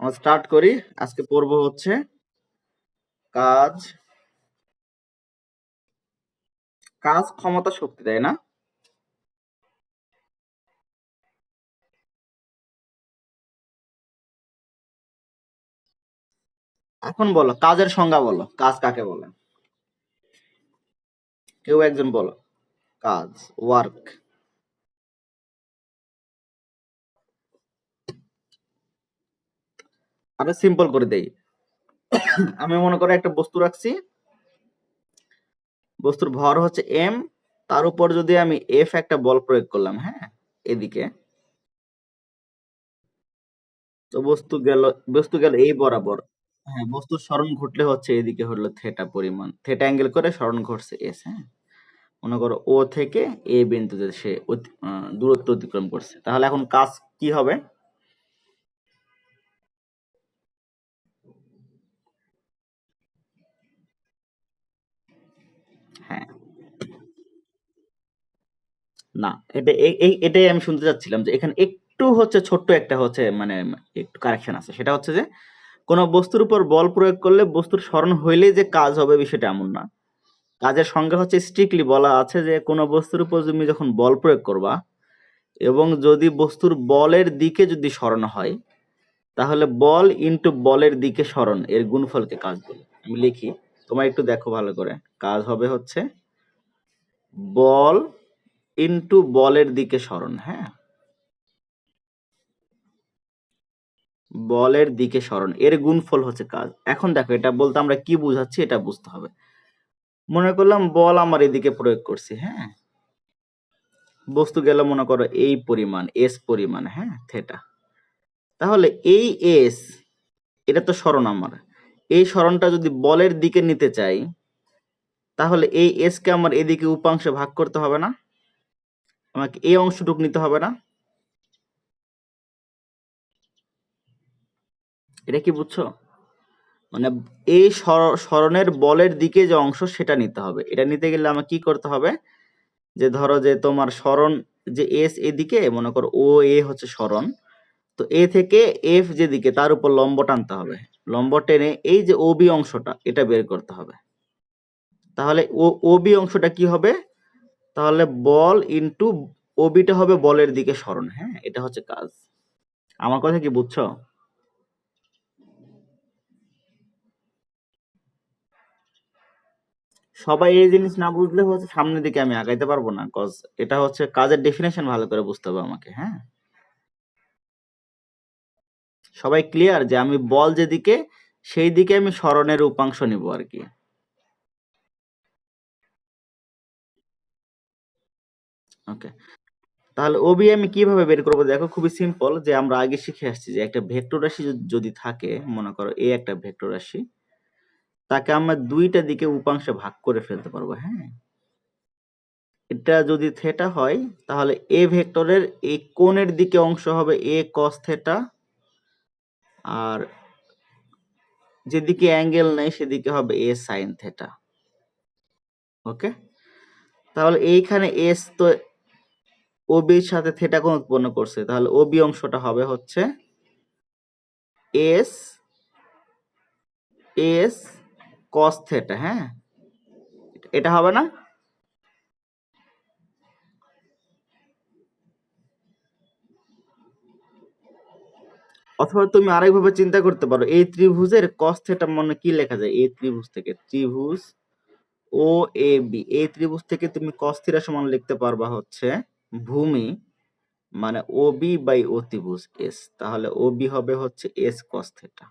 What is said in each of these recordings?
আমরা স্টার্ট করি। আজকে পড়ব হচ্ছে কাজ কাজ ক্ষমতা শক্তি, তাই না? এখন বলো কাজের সংজ্ঞা বলো, কাজ কাকে বলে? কেউ একজন বলো। কাজ, ওয়ার্ক। আরো সিম্পল করে দেই। আমি মনে করে একটা বস্তু রাখছি, বস্তুর ভর হচ্ছে এম, তার উপর যদি আমি এফ একটা বল প্রয়োগ করলাম, হ্যাঁ, এদিকে, তো বস্তু গেল এই বরাবর। হ্যাঁ, বস্তুর সরণ ঘটলে হচ্ছে এদিকে হলো থেটা পরিমাণ, থেটা অ্যাঙ্গেল করে সরণ ঘটছে এস, হ্যাঁ। মনে করো ও থেকে এ বিন্দুতে সে দূরত্ব অতিক্রম করছে, তাহলে এখন কাজ কি হবে? হ্যাঁ, না, এটাই আমি শুনতে চাচ্ছিলাম, যে এখানে একটু হচ্ছে ছোট্ট একটা হচ্ছে মানে একটু কারেকশন আছে। সেটা হচ্ছে যে কোন বস্তুর উপর বল প্রয়োগ করলে বস্তুর সরণ হইলেই যে কাজ হবে বিষয়টা এমন না। কাজের সংজ্ঞা হচ্ছে স্ট্রিক্টলি বলা আছে যে কোন বস্তুর উপর তুমি যখন বল প্রয়োগ করবা এবং যদি বস্তুর বলের দিকে যদি সরণ হয়, তাহলে বল ইনটু বলের দিকে সরণ এর গুণফলকে কাজ বলে। আমি লিখি, তোমার একটু দেখো ভালো করে। কাজ হবে হচ্ছে বল ইনটু বলের দিকে সরণ, হ্যাঁ, বলের দিকে সরণ এর গুণফল হচ্ছে কাজ। এখন দেখো এটা বলতে আমরা কি বুঝাচ্ছি এটা বুঝতে হবে। মনে করলাম বল আমার এদিকে প্রয়োগ করছি, হ্যাঁ, বস্তু গেল মনে করো এই পরিমাণ এস পরিমাণ, হ্যাঁ, থেটা। তাহলে এই এস, এটা তো সরণ আমার, এই সরণটা যদি বলের দিকে নিতে চাই, তাহলে এই এস কে আমার এদিকে উপাংশে ভাগ করতে হবে না? আমাকে এই অংশটুক নিতে হবে না? এটা কি বুঝছো? মানে এই সরণের বলের দিকে যে অংশ সেটা নিতে হবে। এটা নিতে গেলে আমাকে কি করতে হবে? যে ধরো যে তোমার সরণ যে এস এদিকে, মনে করো ও এ হচ্ছে সরণ, তো এ থেকে এফ যেদিকে তার উপর লম্ব টানতে হবে। লম্ব টেনে এই যে ওবি অংশটা এটা বের করতে হবে। তাহলে ওবি অংশটা কি হবে? তাহলে বল ইনটু ওবিটা হবে বলের দিকে সরণ, হ্যাঁ, এটা হচ্ছে কাজ। আমার কথা কি বুঝছো? সবাই এই জিনিস না বুঝলে হচ্ছে সামনের দিকে আমি আগাইতে পারবো না, কজ এটা হচ্ছে কাজের ডেফিনেশন ভালো করে বুঝতে হবে আমাকে, হ্যাঁ। সবাই ক্লিয়ার যে আমি বল যেদিকে সেই দিকে আমি সরণের উপাংশ নিব আর কি। ওকে, তাহলে ওবি আমি কিভাবে বের করবো? দেখো খুবই সিম্পল, যে আমরা আগে শিখে আসছি যে একটা ভেক্টর রাশি যদি থাকে, মনে করো এ একটা ভেক্টর রাশি, তাকে আমরা দুইটা দিকে উপাংশে ভাগ করে ফেলতে পারবো, হ্যাঁ। এটা যদি থেটা হয়, তাহলে এ ভেক্টরের এই কোণের দিকে অংশ হবে এ কস থেটা, আর যেদিকে অ্যাঙ্গেল নেই সেদিকে হবে এ সাইন থেটা। ওকে, তাহলে এইখানে এস তো ওবির সাথে থেটা কোণ উৎপন্ন করছে, তাহলে ওবি অংশটা হবে হচ্ছে এস এস কস থেটা, হ্যাঁ, এটা হবে না? অথবা তুমি আরেকভাবে চিন্তা করতে পারো, এই ত্রিভুজের কস থেটা মানে কি লেখা যায়? এই ত্রিভুজ থেকে ত্রিভুজ ও এ বি, এই ত্রিভুজ থেকে তুমি কস থিটা সমান লিখতে পারবা হচ্ছে ভূমি মানে ও বি বাই অতিভুজ এস, তাহলে ও বি হবে হচ্ছে এস কস থেটা।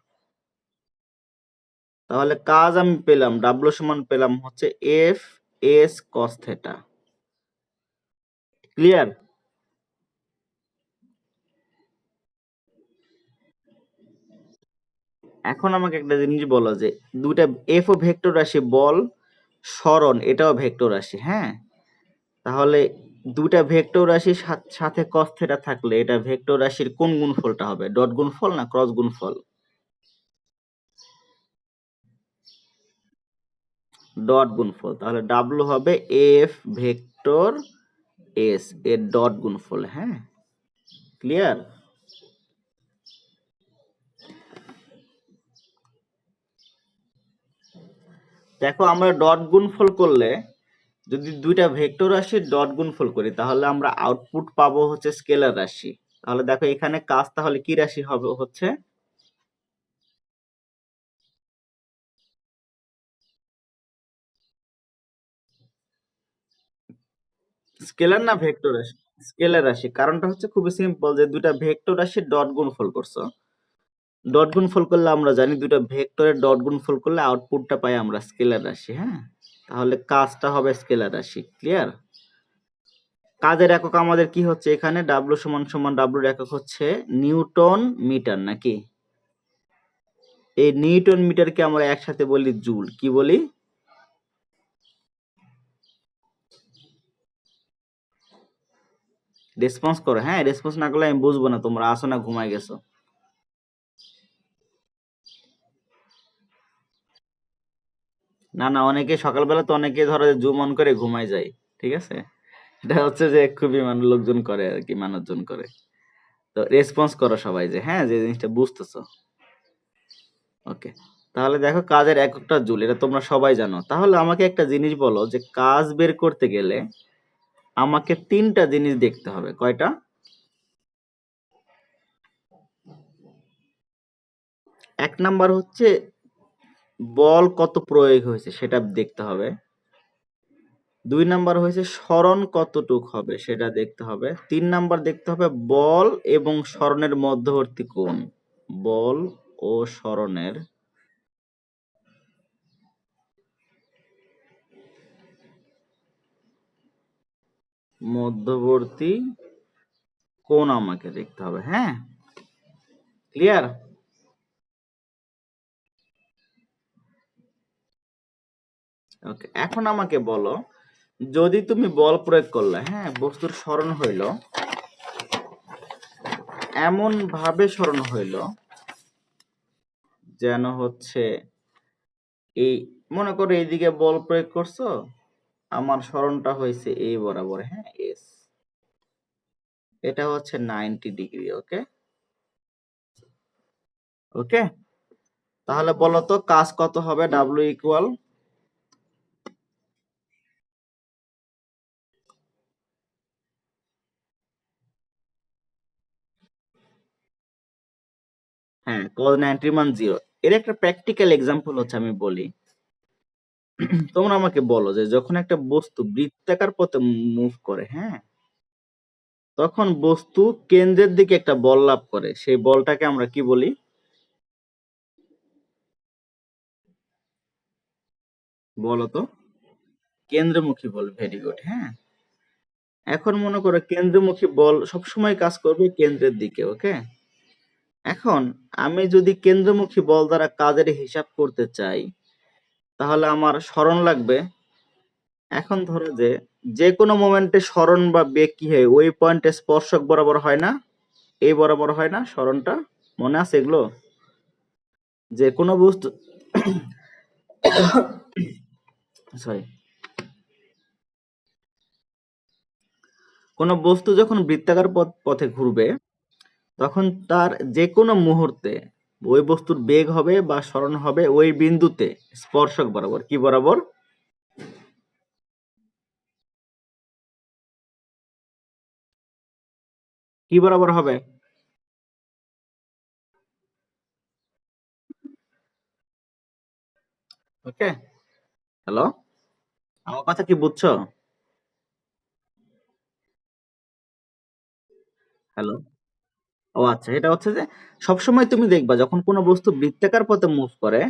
তাহলে কাজ আমি পেলাম, ডাব্লু সমান পেলাম হচ্ছে F S cos theta. Clear? এখন আমাকে একটা জিনিস বলো, যে দুইটা এফ ও ভেক্টর রাশি, বল সরণ এটাও ভেক্টর রাশি, হ্যাঁ, তাহলে দুইটা ভেক্টর রাশির সাথে cos থিটা থাকলে এটা ভেক্টর রাশির কোন গুণফলটা হবে? ডট গুণফল না ক্রস গুণফল? ডট গুণফল। তাহলে ডাব্লু হবে এফ ভেক্টর এস এর ডট গুণফল, হ্যাঁ। ক্লিয়ার? দেখো আমরা ডট গুণফল করলে যদি দুইটা ভেক্টর রাশির ডট গুণফল করি তাহলে আমরা আউটপুট পাবো হচ্ছে স্কেলার রাশি। তাহলে দেখো এখানে কাজ তাহলে কি রাশি হবে হচ্ছে স্কেলার না ভেক্টর রাশি? স্কেলার রাশি। কারণটা হচ্ছে খুবই সিম্পল যে দুইটা ভেক্টর রাশির ডট গুণফল করছো। ডট গুণফল করলে আমরা জানি দুইটা ভেক্টরের ডট গুণফল করলে আউটপুটটা পাই আমরা স্কেলার রাশি। হ্যাঁ, তাহলে কাজটা হবে স্কেলার রাশি। ক্লিয়ার? কাজের একক আমাদের কি হচ্ছে এখানে ডাব্লু সমান সমান ডাব্লুর একক হচ্ছে নিউটন মিটার নাকি? এই নিউটন মিটারকে আমরা একসাথে বলি জুল। কি বলি? রেসপন্স করো। হ্যাঁ, রেসপন্স না করলে আমি বুঝবো না তোমরা আসো না ঘুমায় গেছো। না না, অনেকে সকালবেলা তো অনেকে ধরো জুম অন করে ঘুমায় যায়। ঠিক আছে, এটা হচ্ছে যে খুবই লোকজন করে আর কি, মানুষজন করে। তো রেসপন্স করো সবাই যে হ্যাঁ, যে জিনিসটা বুঝতেছো। ওকে, তাহলে দেখো কাজের এককটা জুল, এটা তোমরা সবাই জানো। তাহলে আমাকে একটা জিনিস বলো যে কাজ বের করতে গেলে আমাকে তিনটা জিনিস দেখতে হবে। কয়টা? এক নাম্বার হচ্ছে বল কত প্রয়োগ হয়েছে সেটা দেখতে হবে। দুই নাম্বার হয়েছে সরণ কতটুক হবে সেটা দেখতে হবে। তিন নাম্বার দেখতে হবে বল এবং সরণের মধ্যবর্তী কোণ। বল ও সরণের মধ্যবর্তী কোণ আমাকে দেখতে হবে। হ্যাঁ, ক্লিয়ার? ওকে, এখন আমাকে বলো যদি তুমি বল প্রয়োগ করলে, হ্যাঁ, বস্তুর সরণ হইল এমন ভাবে সরণ হইল যেন হচ্ছে এই, মনে করো এইদিকে বল প্রয়োগ করছো, আমার সরণটা হয়েছে এই বরাবর, হ্যাঁ, এস, এটা হচ্ছে 90 ডিগ্রি। ওকে ওকে, তাহলে বলো তো কাজ কত হবে? ডাব্লিউ ইকুয়াল, হ্যাঁ, cos 90 মান 0। এর একটা প্র্যাকটিক্যাল এক্সাম্পল হচ্ছে আমি বলি। তোমরা আমাকে বলো যে যখন একটা বস্তু বৃত্তাকার পথে মুভ করে, হ্যাঁ, তখন বস্তু কেন্দ্রের দিকে একটা বল লাভ করে, সেই বলটাকে আমরা কি বলি? বলো তো। কেন্দ্রমুখী বল। Very good. হ্যাঁ, এখন মনে করো কেন্দ্রমুখী বল সবসময় কাজ করবে কেন্দ্রের দিকে। ওকে, এখন আমি যদি কেন্দ্রমুখী বল দ্বারা কাজের হিসাব করতে চাই তাহলে আমার সরণ লাগবে। এখন ধরো যে যে কোনো মোমেন্টে সরণ বা বেগ কি হয়, ওই পয়েন্টে স্পর্শক বরাবর হয় না, এই বরাবর হয় না সরণটা? মনে আছে এগুলো? যে কোনো বস্তু সরি, কোনো বস্তু যখন বৃত্তাকার পথে ঘুরবে তখন তার যে কোনো মুহূর্তে ওই বস্তুর বেগ হবে বা সরণ হবে ওই বিন্দুতে স্পর্শক বরাবর। কি বরাবর? কি বরাবর হবে? ওকে, হ্যালো, আমার কথা কি বুঝছো? হ্যালো, ও আচ্ছা, এটা হচ্ছে যে সবসময় তুমি দেখবা যখন কোনো বস্তু বৃত্তাকার পথে মুভ করে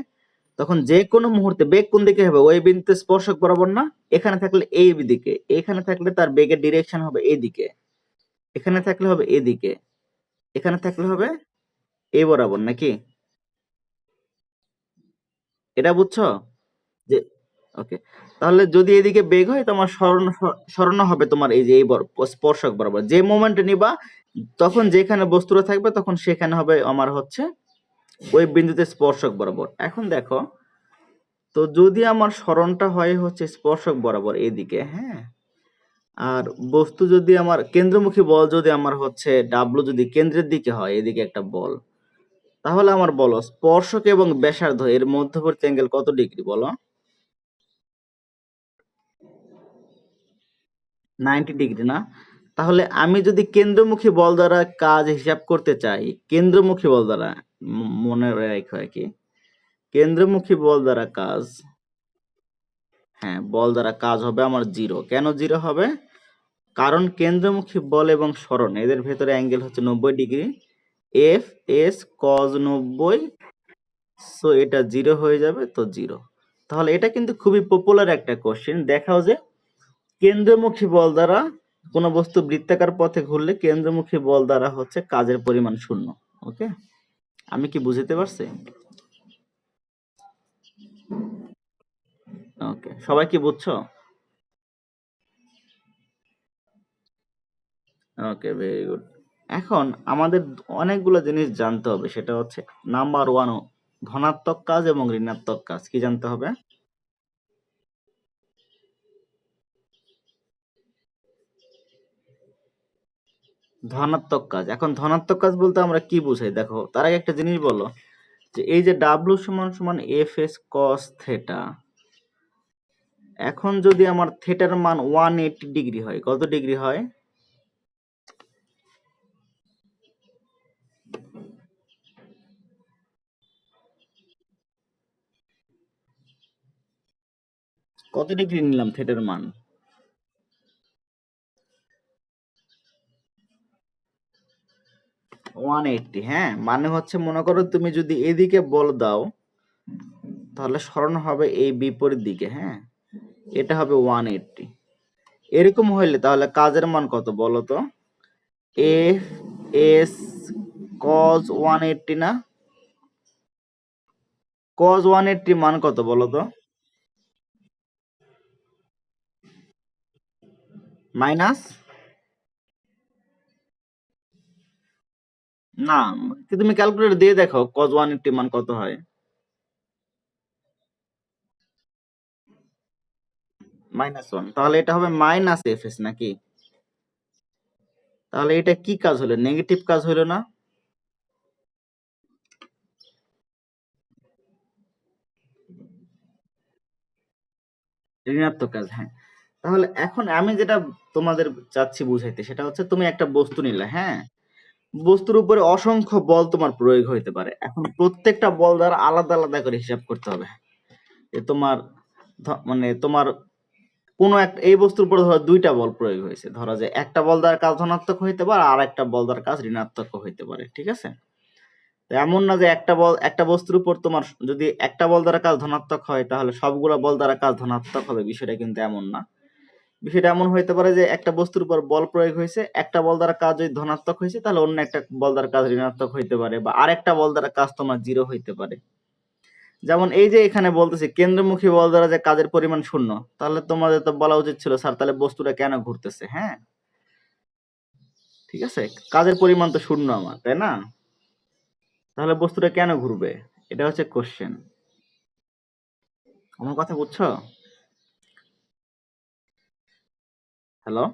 তখন যে কোনো মুহূর্তে বেগ কোন দিকে হবে? ওই বিন্দুতে স্পর্শক বরাবর না? এখানে থাকলে এই দিকে, এখানে থাকলে তার বেগের ডিরেকশন হবে এদিকে, এখানে থাকলে হবে এদিকে, এখানে থাকলে হবে এই বরাবর নাকি? এটা বুঝছো? যে ওকে, তাহলে যদি এদিকে বেগ হয় তোমার সরণ হবে তোমার এই যে এই স্পর্শক বরাবর। যে মোমেন্টে নিবা তখন যেখানে বস্তুটা থাকবে তখন সেখানে হবে আমার হচ্ছে ওই বিন্দুতে স্পর্শক বরাবর। এখন দেখো তো যদি আমার সরণটা হয় হচ্ছে স্পর্শক বরাবর এদিকে, হ্যাঁ, আর বস্তু যদি আমার কেন্দ্রমুখী বল যদি আমার হচ্ছে ডাব্লু যদি কেন্দ্রের দিকে হয় এদিকে একটা বল, তাহলে আমার বলো স্পর্শক এবং ব্যাসার্ধ এর মধ্যবর্তী অ্যাঙ্গেল কত ডিগ্রি বলো? 90 ডিগ্রি না? তাহলে আমি যদি কেন্দ্রমুখী বল দ্বারা কাজ হিসাব করতে চাই, কেন্দ্রমুখী বল দ্বারা মনে রেখো কি কেন্দ্রমুখী বল দ্বারা কাজ, হ্যাঁ বল দ্বারা কাজ হবে আমার 0। কেন 0 হবে? কারণ কেন্দ্রমুখী বল এবং সরণ এদের ভেতরে অ্যাঙ্গেল হচ্ছে 90 degree. F S cos 90, so এটা 0 হয়ে যাবে, তো 0। তাহলে এটা কিন্তু খুবই পপুলার একটা কোশ্চেন। দেখাও যে কেন্দ্রমুখী বল দ্বারা কোনো বস্তু বৃত্তাকার পথে ঘুরলে কেন্দ্রমুখী বল দ্বারা হচ্ছে কাজের পরিমাণ 0। ওকে, আমি কি বুঝতে পারছি? ওকে, সবাই কি বুঝছো? ওকে, ভেরি গুড। এখন আমাদের অনেকগুলো জিনিস জানতে হবে, সেটা হচ্ছে নাম্বার 1 ধনাত্মক কাজ এবং ঋণাত্মক কাজ। কি জানতে হবে? ধনাত্মক কাজ। এখন ধনাত্মক কাজ বলতে আমরা কি বুঝাই দেখো, তার আগে একটা জিনিস বলো যে এই যে ডাব্লু সমান সমান এফ এস কস থেটা, এখন যদি আমার থেটার মান 180 ডিগ্রি হয়, কত ডিগ্রি হয়? কত ডিগ্রি নিলাম থেটার মান? 180। হ্যাঁ, মানে হচ্ছে মনে করো তুমি যদি এদিকে বল দাও তাহলে সরণ হবে এই বিপরীত দিকে। হ্যাঁ, এটা হবে 180। এরকম হইলে তাহলে কাজের মান কত বলো তো? এফ এস কজ 180 না? কজ 180 মান কত বলো তো? মাইনাস, না, তুমি ক্যালকুলেটর দিয়ে দেখো কজ 180 মান কত হয়। -1, তাহলে এটা হবে মাইনাস এফ এস নাকি? তাহলে এটা কি কাজ হলো? নেগেটিভ কাজ হলো না? ঋণাত্মক কাজ, হ্যাঁ। তাহলে এখন আমি যেটা তোমাদের চাচ্ছি বুঝাইতে, সেটা হচ্ছে তুমি একটা বস্তু নিলে, হ্যাঁ, বস্তুর উপরে অসংখ্য বল তোমার প্রয়োগ হইতে পারে। এখন প্রত্যেকটা বল দ্বারা আলাদা আলাদা করে হিসাব করতে হবে যে তোমার মানে তোমার কোনো একটা এই বস্তুর উপর ধরো দুইটা বল প্রয়োগ হয়েছে, ধরো যে একটা বল দ্বারা কাজ ধনাত্মক হইতে পারে আর একটা বল দ্বারা কাজ ঋণাত্মক হইতে পারে, ঠিক আছে? তো এমন না যে একটা বস্তুর উপর তোমার যদি একটা বল দ্বারা কাজ ধনাত্মক হয় তাহলে সবগুলা বল দ্বারা কাজ ধনাত্মক হবে, বিষয়টা কিন্তু এমন না। বিষয়টা এমন হইতে পারে যে একটা বস্তুর উপর বল প্রয়োগ হয়েছে, একটা বল দ্বারা কাজ যদি ধনাত্মক হয়েছে তাহলে অন্য একটা বল দ্বারা কাজ ঋণাত্মক হইতে পারে, বা আরেকটা বল দ্বারা কাজ তোমার 0 হইতে পারে। যেমন এই যে এখানে বলতেছে কেন্দ্রমুখী বল দ্বারা যে কাজের পরিমাণ 0, তাহলে তোমাদের তো বলা উচিত ছিল স্যার তাহলে বস্তুটা কেন ঘুরতেছে। হ্যাঁ, ঠিক আছে, কাজের পরিমাণ তো 0 আমার, তাই না? তাহলে বস্তুটা কেন ঘুরবে, এটা হচ্ছে কোশ্চেন। আমার কথা বুঝছো? হ্যালো,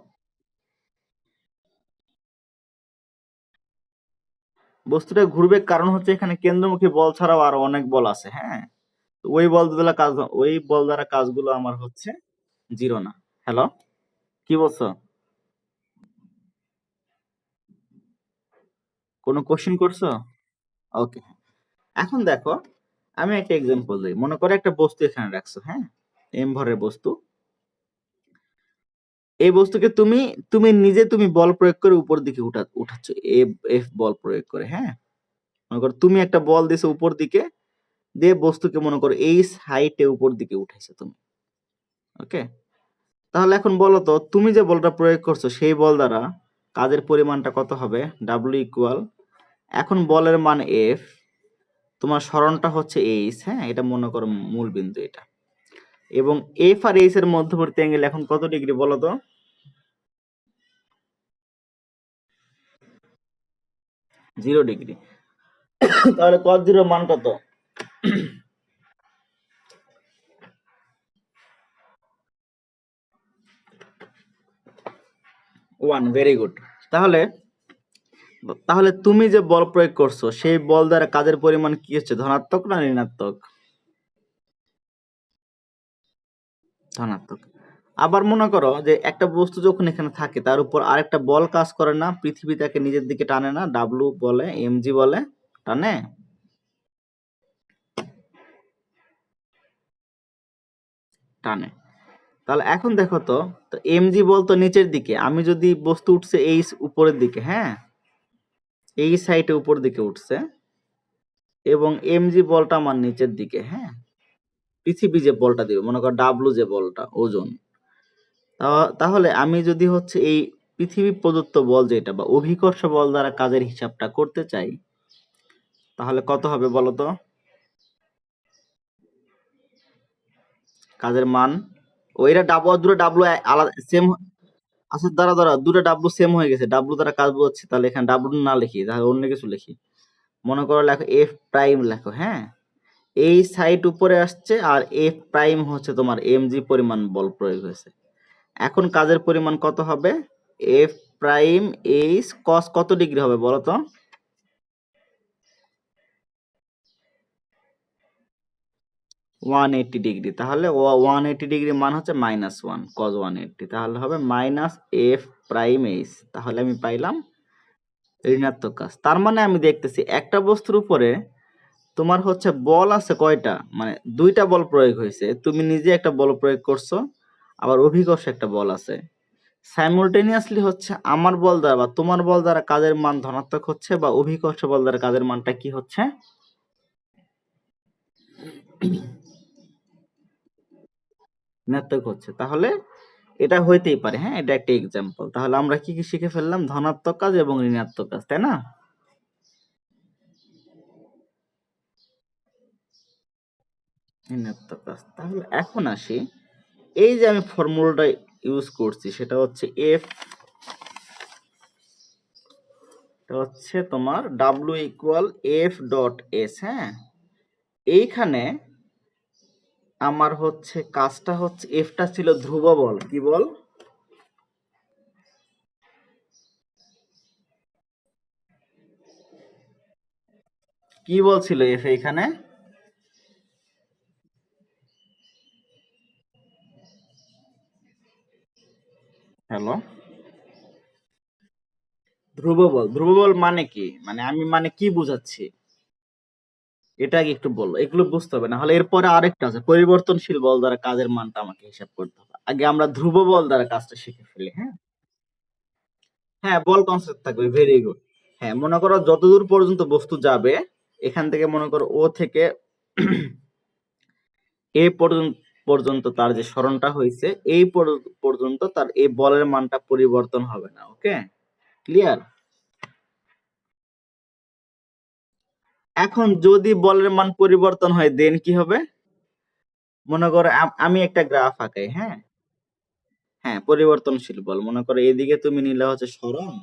বস্তুটা ঘুরবে কারণ হচ্ছে এখানে কেন্দ্রমুখী বল ছাড়াও আরো অনেক বল আছে। হ্যাঁ, তো ওই বল দ্বারা কাজগুলো আমার হচ্ছে 0 না। হ্যালো, কি বলছো? কোনো কোশ্চেন করছো? ওকে, এখন দেখো আমি একটা এক্সাম্পল দিই। মনে করো একটা বস্তু এখানে রাখছো, হ্যাঁ, এম ভরের বস্তু। এই বস্তুকে তুমি তুমি বল প্রয়োগ করে উপর দিকে উঠাচ্ছ, এফ এফ বল প্রয়োগ করে। হ্যাঁ, মনে করো তুমি একটা বল দিছো উপর দিকে, দিয়ে বস্তুকে মনে করো এই হাইটে উপর দিকে উঠাইছো তুমি। ওকে, তাহলে এখন বলো তো তুমি যে বলটা প্রয়োগ করছো সেই বল দ্বারা কাজের পরিমাণটা কত হবে? ডাব্লিউ ইকুয়াল, এখন বলের মান এফ, তোমার সরণটা হচ্ছে এইচ, হ্যাঁ, এটা মনে করো মূল বিন্দু এটা, এবং এফ আর এইচ এর মধ্যবর্তী অ্যাঙ্গেল এখন কত ডিগ্রি বলো তো? 0 ডিগ্রি। তাহলে cos 0 মান কত? 1, ভেরি গুড। তাহলে তাহলে তুমি যে বল প্রয়োগ করছো সেই বল দ্বারা কাজের পরিমাণ কি হচ্ছে, ধনাত্মক না ঋণাত্মক? ধনাত্মক। আবার মনে করো যে একটা বস্তু যখন এখানে থাকে তার উপর আরেকটা বল কাজ করে না, পৃথিবী তাকে নিজের দিকে টানে না, ডাব্লু বলে এমজি বলে, টানে? টানে। তাহলে এখন দেখো তো, তো এমজি বল তো নিচের দিকে, আমি যদি বস্তু উঠছে এই উপরের দিকে, হ্যাঁ, এই সাইডে উপর দিকে উঠছে, এবং এমজি বলটা আমার নিচের দিকে, হ্যাঁ, পৃথিবী যে বলটা দিবে, মনে করো ডাব্লু যে বলটা ওজন, তাহলে আমি যদি হচ্ছে এই পৃথিবী প্রদত্ত বল যেটা বা অভিকর্ষ বল দ্বারা কাজের হিসাবটা করতে চাই, তাহলে কত হবে বলো তো? কাজের মান, ওইটা দুটো ডাব্লু আলাদা সেম। আচ্ছা দাঁড়া দাঁড়া, দুটো ডাব্লু সেম হয়ে গেছে, ডাব্লু দ্বারা কাজ বোঝাচ্ছি, তাহলে এখানে ডাব্লু না লিখি, তাহলে অন্য কিছু লিখি। মনে করো লেখো এফ প্রাইম লেখো, হ্যাঁ, এই সাইড উপরে আসছে আর এফ প্রাইম হচ্ছে তোমার এমজি পরিমাণ বল প্রয়োগ হয়েছে। এখন কাজের পরিমাণ কত হবে? এফ প্রাইম এইচ কস কত ডিগ্রি হবে বলো তো? 180 ডিগ্রি। তাহলে 180 ডিগ্রি মান হচ্ছে -1 cos 180, তাহলে হবে মাইনাস এফ প্রাইম এইচ। তাহলে আমি পাইলাম ঋণাত্মক কাজ। তার মানে আমি দেখতেছি একটা বস্তুর উপরে তোমার হচ্ছে বল আছে কয়টা, মানে দুইটা বল প্রয়োগ হয়েছে, তুমি নিজে একটা বল প্রয়োগ করছো, আবার অভিকর্ষ একটা বল আছে। সাইমultaneously হচ্ছে আমার বল দ্বারা বা তোমার বল দ্বারা কাজের মান ধনাত্মক হচ্ছে, বা অভিকর্ষ বল দ্বারা কাজের মানটা কি হচ্ছে? ঋণাত্মক হচ্ছে। তাহলে এটা হইতেই পারে, হ্যাঁ, এটা একটা এক্সাম্পল। তাহলে আমরা কি কি শিখে ফেললাম? ধনাত্মক কাজ এবং ঋণাত্মক কাজ, তাই না? ঋণাত্মক কাজ। তাহলে এখন আসি, এই যে আমি ফর্মুলাটা ইউজ করছি সেটা হচ্ছে এফ, এটা হচ্ছে তোমার W equal F dot S, হ্যাঁ, এইখানে আমার হচ্ছে কাজটা হচ্ছে এফটা ছিল ধ্রুব বল, কি বল? কি বলছিল এফ এইখানে? হ্যালো, ধ্রুব বল। ধ্রুব বল মানে কি, মানে আমি মানে কি বুঝাচ্ছি এটা আগে একটু বললো, এগুলো বুঝতে হবে, না হলে এরপরে আরেকটা আছে পরিবর্তনশীল বল দ্বারা কাজের মানটা আমাকে হিসাব করতে হবে। আগে আমরা ধ্রুব বল দ্বারা কাজটা শিখে ফেলি, হ্যাঁ। হ্যাঁ, বল কনসেপ্ট থাকবে, ভেরি গুড। হ্যাঁ, মনে করো যতদূর পর্যন্ত বস্তু যাবে, এখান থেকে মনে করো ও থেকে এ পর্যন্ত তার যে সরণটা হয়েছে, এই পর্যন্ত তার এই বলের মানটা পরিবর্তন হবে না। ওকে, ক্লিয়ার? এখন যদি বলের মান পরিবর্তন হয় দেন কি হবে? মনে করো আমি একটা গ্রাফ আঁকাই, হ্যাঁ, হ্যাঁ, পরিবর্তনশীল বল, মনে করো এদিকে তুমি নিলে হচ্ছে সরণ,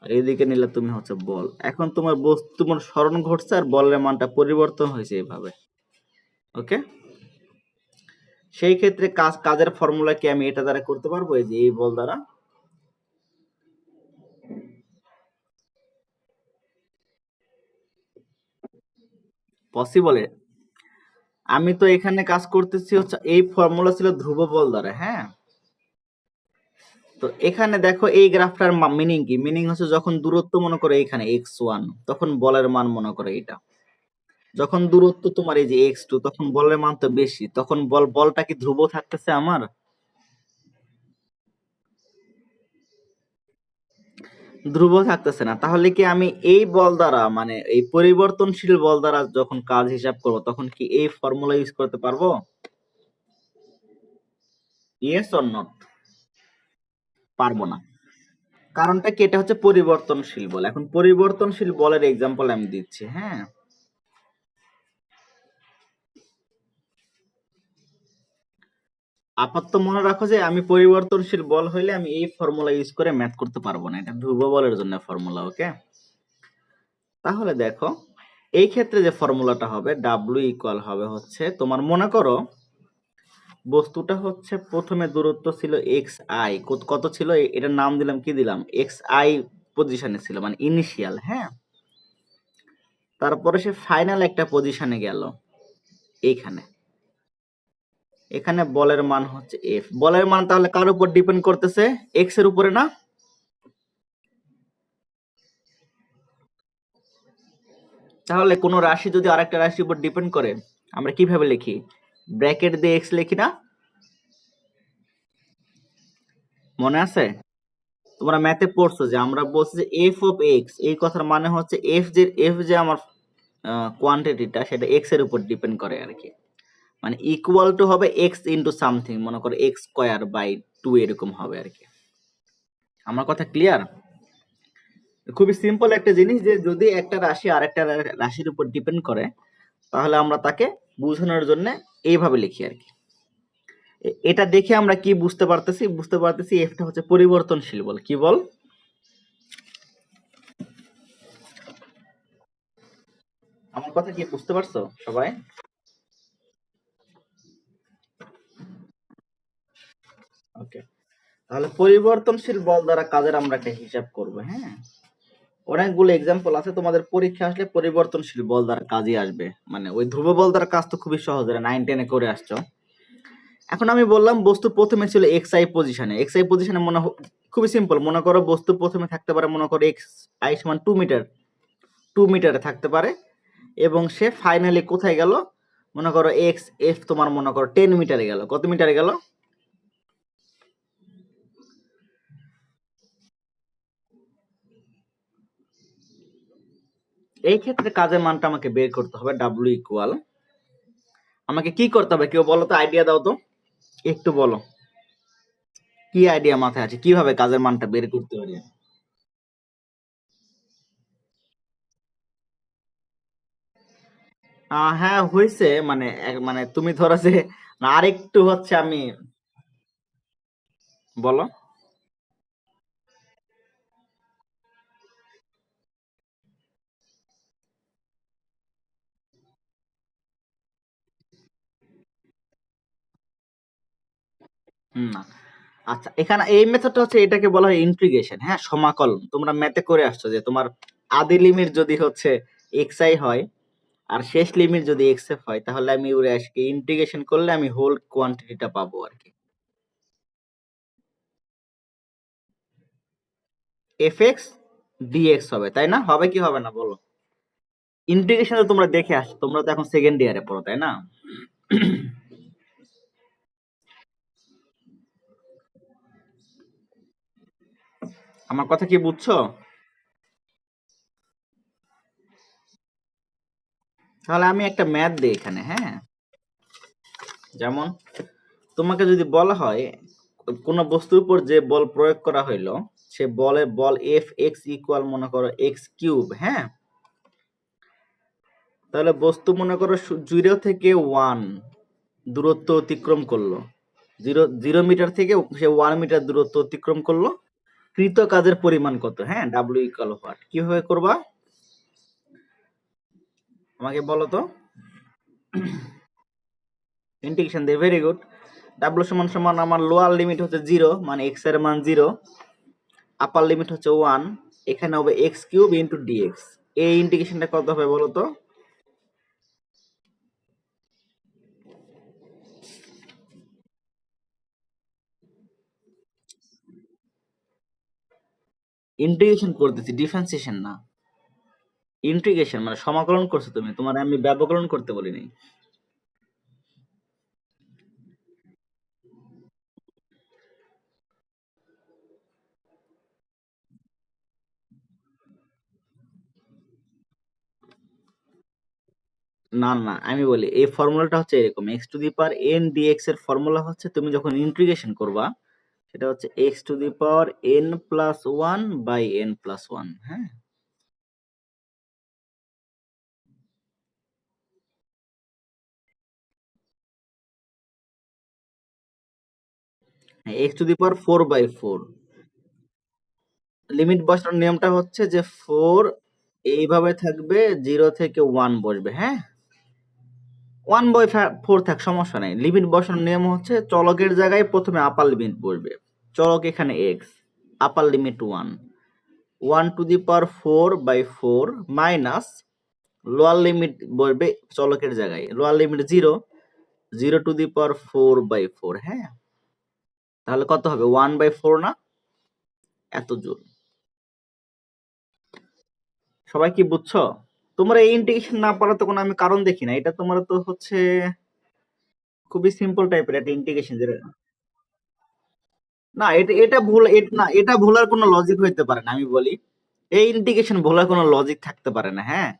আর এদিকে নিলে তুমি হচ্ছে বল। এখন তোমার বস্তু, তোমার সরণ ঘটছে আর বলের মানটা পরিবর্তন হয়েছে এইভাবে। ওকে, সেই ক্ষেত্রে কাজের ফর্মুলা কি আমি এটা দ্বারা করতে পারবো, এই যে এই বল দ্বারা? পসিবল। আমি তো এখানে কাজ করতেছি হচ্ছে এই ফর্মুলা ছিল ধ্রুব বল দ্বারা, হ্যাঁ। তো এখানে দেখো এই গ্রাফটার মিনিং কি? মিনিং হচ্ছে যখন দূরত্ব মনে করো এখানে x1, তখন বলের মান মনে করো এটা। যখন দূরত্ব তোমার এই যে x2, তখন বলের মান তো বেশি, তখন বলটা কি ধ্রুব থাকতেছে আমার? ধ্রুব থাকতেছে না। তাহলে কি আমি এই বল দ্বারা, মানে এই পরিবর্তনশীল বল দ্বারা যখন কাজ হিসাব করব, তখন কি এই ফর্মুলা ইউজ করতে পারবো? Yes or not? পারবো না। কারণটা কি? এটা হচ্ছে পরিবর্তনশীল বল। এখন পরিবর্তনশীল বলের এক্সাম্পল আমি দিচ্ছি, হ্যাঁ। আপাতত মনে রাখো যে আমি পরিবর্তনশীল বল হইলে আমি এই ফর্মুলা ইউজ করে ম্যাথ করতে পারবো না, এটা ধ্রুব বলের জন্য ফর্মুলা। ওকে, তাহলে দেখো এই ক্ষেত্রে যে ফর্মুলাটা হবে, ডাব্লিউ ইকুয়াল হবে হচ্ছে তোমার, মনে করো বস্তুটা হচ্ছে প্রথমে দূরত্ব ছিল এক্স আই, কত ছিল, এটার নাম দিলাম, কি দিলাম, এক্স আই পজিশনে ছিল, মানে ইনিশিয়াল, হ্যাঁ। তারপরে সে ফাইনাল একটা পজিশনে গেল এইখানে, এখানে বলের মান হচ্ছে এফ। বলের মান তাহলে কার উপর ডিপেন্ড করতেছে? এক্স এর উপরে না? তাহলে কোনো রাশি যদি আরেকটা রাশির উপর ডিপেন্ড করে আমরা কিভাবে লিখি? ব্র্যাকেট দিয়ে এক্স লিখি না? মনে আছে? তোমরা ম্যাথে পড়ছো যে আমরা বলছি যে এফ অফ এক্স, এই কথার মানে হচ্ছে এফ যে আমার কোয়ান্টিটিটা সেটা এক্স এর উপর ডিপেন্ড করে আর কি। মানে ইকুয়াল টু হবে এক্স ইন্টু সামথিং, মনে করো এক্স স্কোয়ার বাই 2 এরকম হবে আর কি। আমার কথা ক্লিয়ার? খুবই সিম্পল একটা জিনিস যে যদি একটা রাশি আরেকটা রাশির উপর ডিপেন্ড করে তাহলে আমরা তাকে বোঝানোর জন্য এইভাবে লিখি আর কি। এটা দেখে আমরা কি বুঝতে পারতেছি? বুঝতে পারতেছি এফটা হচ্ছে পরিবর্তনশীল বল। কি বল? আমার কথা কি বুঝতে পারছো সবাই? ওকে, তাহলে পরিবর্তনশীল বল দ্বারা কাজের আমরা একটা হিসাব করব। হ্যাঁ, অনেকগুলো এক্সাম্পল আছে, তোমাদের পরীক্ষা আসলে পরিবর্তনশীল বল দ্বারা কাজই আসবে। মানে ওই ধ্রুব বল দ্বারা কাজ তো খুবই সহজ, 9-10 করে আসছো। এখন আমি বললাম বস্তু প্রথমে ছিল এক্স আই পজিশনে। এক্স আই পজিশনে খুবই সিম্পল, মনে করো বস্তু প্রথমে থাকতে পারে, মনে করো এক্স আই সমান 2 মিটার, 2 মিটারে থাকতে পারে, এবং সে ফাইনালি কোথায় গেল? মনে করো এক্স এফ তোমার মনে করো 10 মিটারে গেল। কত মিটারে গেল? এই ক্ষেত্রে কাজের মানটা আমাকে বের করতে হবে। ডাব্লিউ ইকুয়াল, আমাকে কি করতে হবে কেউ বলো তো, আইডিয়া দাও তো, একটু বলো কি আইডিয়া মাথায় আছে, কিভাবে কাজের মানটা বের করতে পারি? হ্যাঁ হয়েছে, মানে মানে তুমি ধরো যে না, আরেকটু হচ্ছে আমি বলো। না, আচ্ছা, এখানে এই মেথডটা হচ্ছে, এটাকে বলা হয় ইন্টিগ্রেশন। হ্যাঁ, সমাকলন। তোমরা ম্যাথে করে আসছো যে তোমার আদি লিমিট যদি হচ্ছে এক্স আই হয় আর শেষ লিমিট যদি এক্স এফ হয়, তাহলে আমি ওই রাশিকে ইন্টিগ্রেশন করলে আমি হোল কোয়ান্টিটিটা পাবো আর কি। এফ এক্স ডিএক্স হবে, তাই না? হবে কি হবে না বলো? ইন্টিগ্রেশন তোমরা দেখে আসছো, তোমরা তো এখন সেকেন্ড ইয়ারে পড়ো, তাই না? আমার কথা কি বুঝছো? তাহলে আমি একটা ম্যাথ দিই এখানে। হ্যাঁ, যেমন তোমাকে যদি বলা হয় কোন বস্তুর উপর যে বল প্রয়োগ করা হইলো, সে বল এফ এক্স ইকুয়াল মনে করো এক্স কিউব। হ্যাঁ, তাহলে বস্তু মনে করো 0 থেকে 1 দূরত্ব অতিক্রম করলো। 0 মিটার থেকে সে 1 মিটার দূরত্ব অতিক্রম করলো। কৃত কাজের পরিমাণ কত? হ্যাঁ, ডাব্লিউ ইকুয়াল হোয়াট? কিভাবে করবা আমাকে বলো তো। ইন্টিগ্রেশন দিয়ে, ভেরি গুড। ডাব্লিউ সমান সমান আমার লোয়ার লিমিট হচ্ছে 0, মানে এক্স এর মান 0, আপার লিমিট হচ্ছে 1, এখানে হবে এক্স কিউব ইন্টু ডিএক্স। এই ইন্টিগ্রেশনটা কত হবে বলো তো? ইন্টিগ্রেশন করতেছি, ডিফারেন্সিয়েশন না। ইন্টিগ্রেশন মানে সমাকলন করছো তুমি, তোমার আমি ব্যবকলন করতে বলিনি। না না, আমি বলি এই ফর্মুলাটা হচ্ছে এরকম, x to the power n dx এর ফর্মুলা হচ্ছে তুমি যখন ইন্টিগ্রেশন করবা সেটা হচ্ছে x to the power n plus one by n plus one. হ্যাঁ, x to the power 4/4। Limit বসানোর নিয়মটা হচ্ছে যে 4 এইভাবে থাকবে, 0 থেকে 1 বসবে। হ্যাঁ, 1/4 থাক, সমস্যা নাই। লিমিট বসানোর নিয়ম হচ্ছে চলকের জায়গায় প্রথমে আপার লিমিট বসবে। চলক এখানে x, upper limit 1, 1 two the power 4/4 minus lower limit বসবে চলকের জায়গায়, লোয়ার লিমিট 0, 0^4/4, হ্যাঁ, তাহলে কত হবে 1/4 না, এত জুল। সবাই কি বুঝছো? তোমরা এই ইন্টিগ্রেশন না পারার তো কোনো আমি কারণ দেখি না, এটা তোমরা তো হচ্ছে খুবই সিম্পল টাইপের একটা ইন্টিগ্রেশন যেটা, না এটা এটা ভুল, না এটা ভুলার কোনো লজিক হইতে পারে না, আমি বলি এই ইন্টিগ্রেশন ভোলার কোনো লজিক থাকতে পারে না, হ্যাঁ,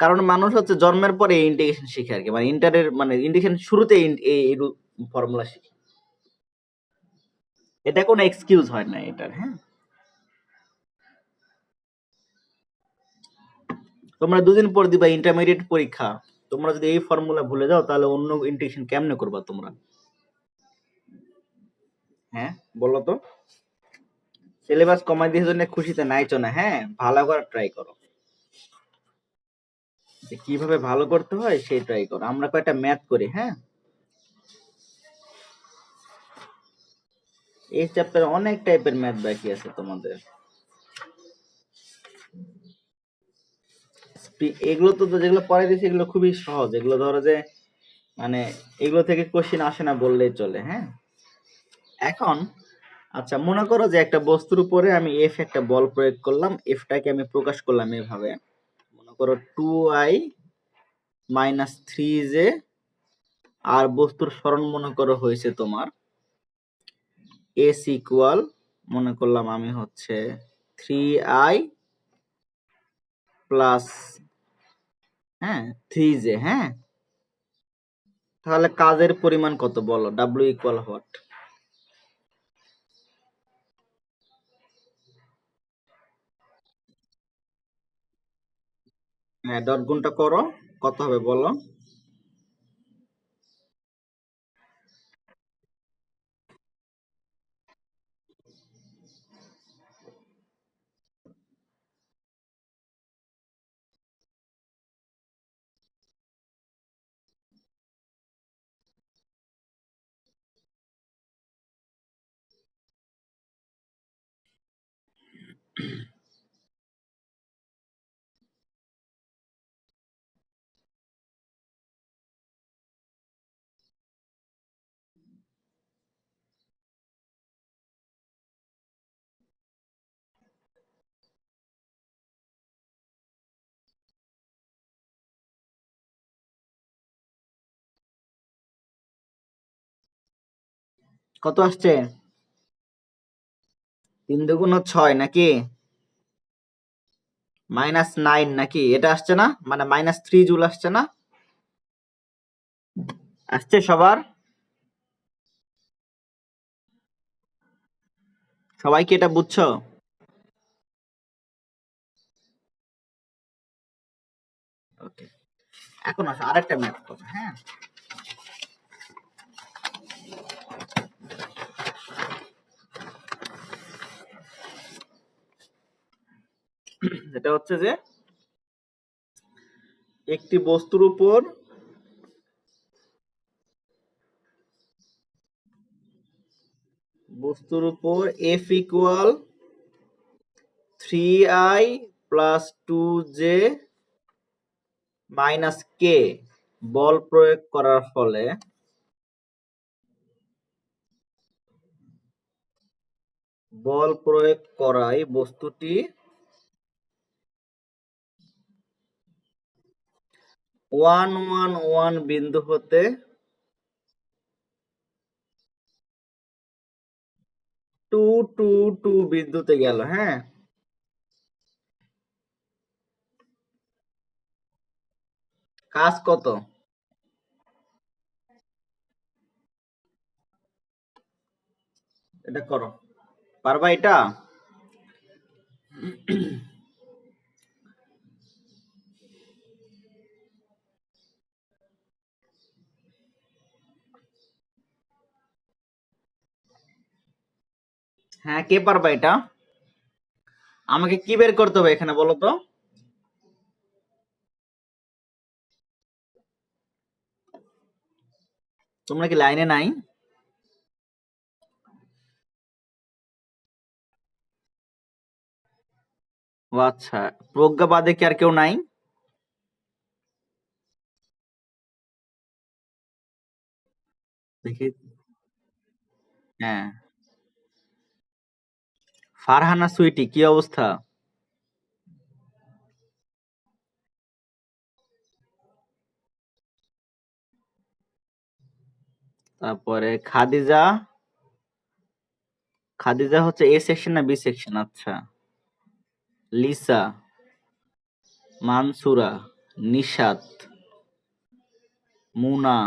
কারণ মানুষ হচ্ছে জন্মের পরে এই ইন্টিগ্রেশন শিখে আর কি, মানে ইন্টারের মানে ইন্টিগ্রেশন শুরুতে এই ফর্মুলা শিখে, এটা কোনো এক্সকিউজ হয় না এটার, হ্যাঁ। তোমরা দুদিন পর দিবা ইন্টারমিডিয়েট পরীক্ষা, তোমরা যদি এই ফর্মুলা ভুলে যাও তাহলে অন্য ইন্টিগ্রেশন কেমনে করবা তোমরা, হ্যাঁ বলো তো। সিলেবাস কমাই দিয়ে জন্য খুশিতে নাইছো না, হ্যাঁ ভালো করে ট্রাই করো, যে কিভাবে ভালো করতে হয় সেই ট্রাই করো। আমরা কয়েকটা ম্যাথ করি, হ্যাঁ, এই চ্যাপ্টারে অনেক টাইপের ম্যাথ বাকি আছে তোমাদের। এগুলো তো যেগুলো পড়াই দিয়েছি এগুলো খুবই সহজ, এগুলো ধরো যে মানে এগুলো থেকে কোশ্চেন আসে না বললেই চলে, হ্যাঁ। এখন আচ্ছা মনে করো যে একটা বস্তুর উপরে আমি এফ একটা বল প্রয়োগ করলাম, এফটাকে আমি প্রকাশ করলাম এভাবে, মনে করো 2i-3j, আর বস্তুর সরণ মনে করো হয়েছে তোমার এস ইকুয়াল, মনে করলাম আমি হচ্ছে 3i প্লাস, হ্যাঁ 3j, হ্যাঁ, তাহলে কাজের পরিমাণ কত বলো, ডাব্লিউ ইকুয়াল হোয়াট? হ্যাঁ ডট গুণটা করো, কত হবে বলো? কত আসছে? 3×6 নাকি -9 নাকি, এটা আসছে না, মানে -3 জুল আসছে না, আসছে সবার? সবাই কি এটা বুঝছো? ওকে, এখন আসো আরেকটা ম্যাথ করো, হ্যাঁ। এটা হচ্ছে যে একটি বস্তুর উপর F equal 3i plus 2j minus k বল প্রয়োগ করার ফলে বল প্রয়োগ করায় বস্তুটি 111 বিন্দু হতে 222 বিন্দুতে গেল, হ্যাঁ। কাজ কত? এটা করো, পারবা এটা? হ্যাঁ কে পারবা এটা? আমাকে কি বের করতে হবে এখানে বলো তো? তোমরা কি লাইনে নাই? ও আচ্ছা, প্রজ্ঞা বাদে কি আর কেউ নাই? দেখি। হ্যাঁ। ফারহানা সুইটি কি অবস্থা? তারপরে খাদিজা। খাদিজা হচ্ছে এ সেকশন না বি সেকশন? আচ্ছা। লিসা, মানসুরা, নিশাত, মুনা,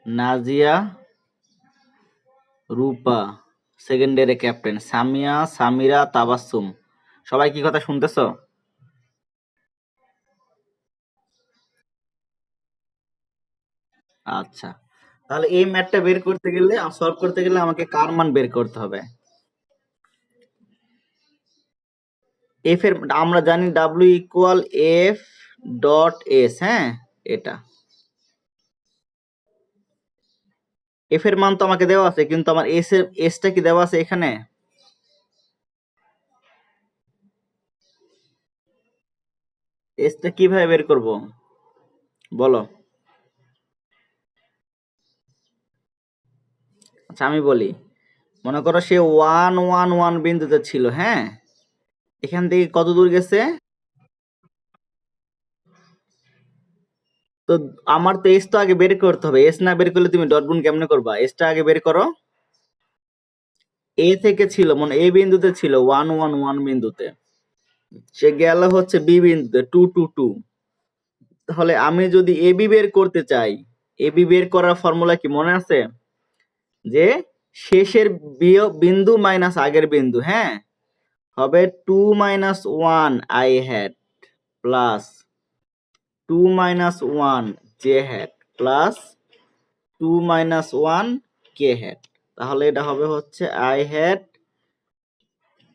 নাজিয়া, রূপা, সেকেন্ড ইয়ারে ক্যাপ্টেন, সামিয়া, সামিরা, তাবাসসুম। সবাই কি কথা শুনতেছো? আচ্ছা। তাহলে এই ম্যাথটা বের করতে গেলে, সলভ করতে গেলে আমাকে কার মান বের করতে হবে? এফ এর আমরা জানি W equal F dot S, হ্যাঁ? এটা এফ এর মান তো আমাকে দেওয়া আছে, কিন্তু আমার এসটা কি দেওয়া আছে এখানে? এসটা কিভাবে বের করব বলো? আচ্ছা আমি বলি, মনে করো সে 1 1 1 বিন্দুতে ছিল, হ্যাঁ? এখান থেকে কত দূর গেছে? তো আমার তো এস তো আগে বের করতে হবে। এস না বের করলে তুমি ডট গুণ কেমনে করবা? এসটা আগে বের করো। এ থেকে ছিল, মানে এ বিন্দুতে ছিল 1 1 1 বিন্দুতে, সে গেল হচ্ছে বি বিন্দুতে 2 2 2। তাহলে আমি যদি এ বি বের করতে চাই, এ বি বের করার ফর্মুলা কি মনে আছে? যে শেষের বিন্দু মাইনাস আগের বিন্দু, হ্যাঁ, হবে 2 - 1 I had plus 2 - 1 J had plus 2 - 1 K had. তাহলে এটা হবে হচ্ছে I had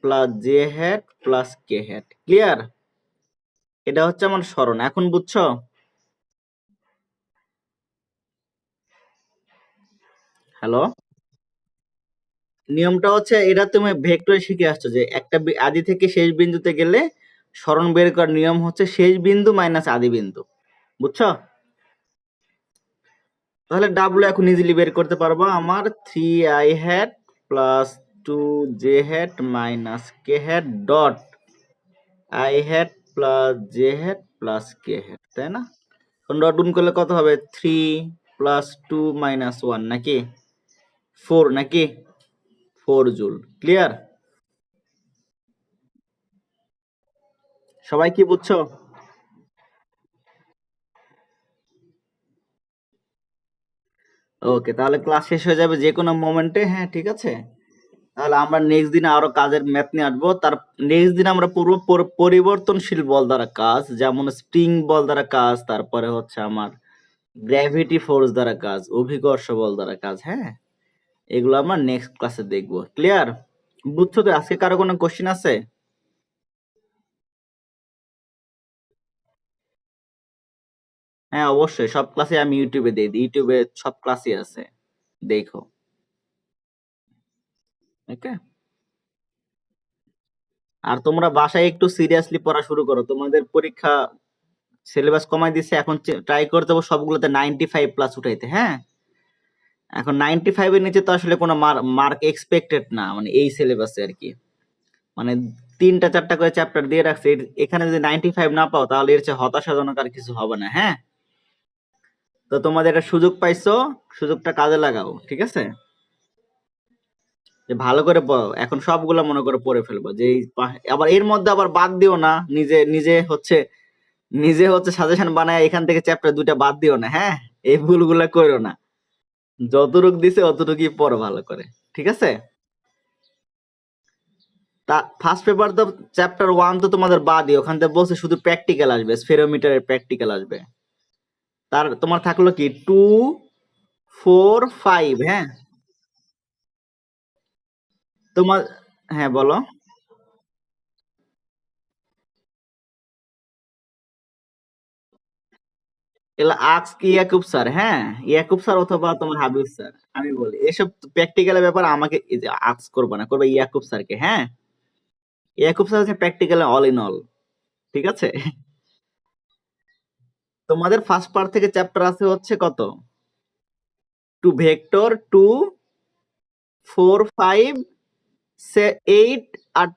plus J had plus K had. Clear? এটা হচ্ছে আমার সরণ। এখন বুঝছো? হ্যালো? নিয়মটা হচ্ছে, এটা তুমি ভেক্টরে শিখে আসছো যে একটা আদি থেকে শেষ বিন্দুতে গেলে সরণ বের করার নিয়ম হচ্ছে শেষ বিন্দু মাইনাস আদি বিন্দু। বুঝছো? তাহলে ডাব্লু এখন ইজিলি বের করতে পারবো। আমার 3I had plus 2J had minus K had dot I had plus J had plus K had, তাই না? এখন ডট গুণ করলে কত হবে? 3 + 2 - 1 নাকি 4 নাকি 4 জুল। ক্লিয়ার? সবাই কি বুঝছো? ওকে, তাহলে ক্লাস শেষ হয়ে যাবে যে কোনো মোমেন্টে, হ্যাঁ ঠিক আছে। তাহলে আমরা নেক্সট দিন আরো কাজের ম্যাথ নিয়ে আসবো। তার নেক্সট দিন আমরা পরিবর্তনশীল বল দ্বারা কাজ, যেমন স্প্রিং বল দ্বারা কাজ, তারপরে হচ্ছে আমার গ্র্যাভিটি ফোর্স দ্বারা কাজ, অভিকর্ষ বল দ্বারা কাজ, হ্যাঁ, এগুলো আমরা নেক্সট ক্লাসে দেখবো। ক্লিয়ার? বুঝছো তো? আজকে কারো কোনো কোশ্চেন আছে? হ্যাঁ অবশ্যই, সব ক্লাসে আমি ইউটিউবে দিই, ইউটিউবে সব ক্লাসই আছে, দেখো। ওকে। আর তোমরা বাসায় একটু সিরিয়াসলি পড়া শুরু করো। তোমাদের পরীক্ষা সিলেবাস কমাই দিছে, এখন ট্রাই করতে হবে সবগুলোতে 95+ উঠাইতে, হ্যাঁ? এখন 95 এর নিচে তো আসলে কোনো মার্ক এক্সপেক্টেড না, মানে এই সিলেবাসে আর কি। মানে 3টা 4টা করে চ্যাপ্টার দিয়ে রাখছে, এখানে যদি 95 না পাও তাহলে এর চেয়ে হতাশাজনক আর কিছু হবে না, হ্যাঁ? তো তোমাদের একটা সুযোগ পাইছো, সুযোগটা কাজে লাগাও, ঠিক আছে? যে ভালো করে পড়ো, এখন সবগুলা মনে করে পড়ে ফেলবো, যে আবার এর মধ্যে আবার বাদ দিও না, নিজে নিজে হচ্ছে সাজেশন বানায় এখান থেকে চ্যাপ্টার 2টা বাদ দিও না, হ্যাঁ? এই ভুলগুলা করো না। যতটুক দিছে অতটুকুই পড়ো ভালো করে, ঠিক আছে? তা ফার্স্ট পেপার তো চ্যাপ্টার 1 তো তোমাদের বাদই, ওখান থেকে বলছে শুধু প্র্যাকটিক্যাল আসবে, স্ফেরোমিটারের প্র্যাকটিক্যাল আসবে। তার তোমার থাকলো কি 2 4 5, হ্যাঁ? তোমার, হ্যাঁ বলো। এগুলা আক্স কি ইয়াকুব স্যার, হ্যাঁ, ইয়াকুব স্যার অথবা তোমার হাবিব স্যার। আমি বলি এসব প্র্যাকটিক্যালের ব্যাপার আমাকে আক্স করবে না, করবে ইয়াকুব স্যারকে, হ্যাঁ? ইয়াকুব স্যার হচ্ছে প্র্যাকটিক্যালে অল ইন অল, ঠিক আছে? তোমাদের ফার্স্ট পার্ট থেকে চ্যাপ্টার আছে হচ্ছে কত? টু ভেক্টর 2 4 5 8 আর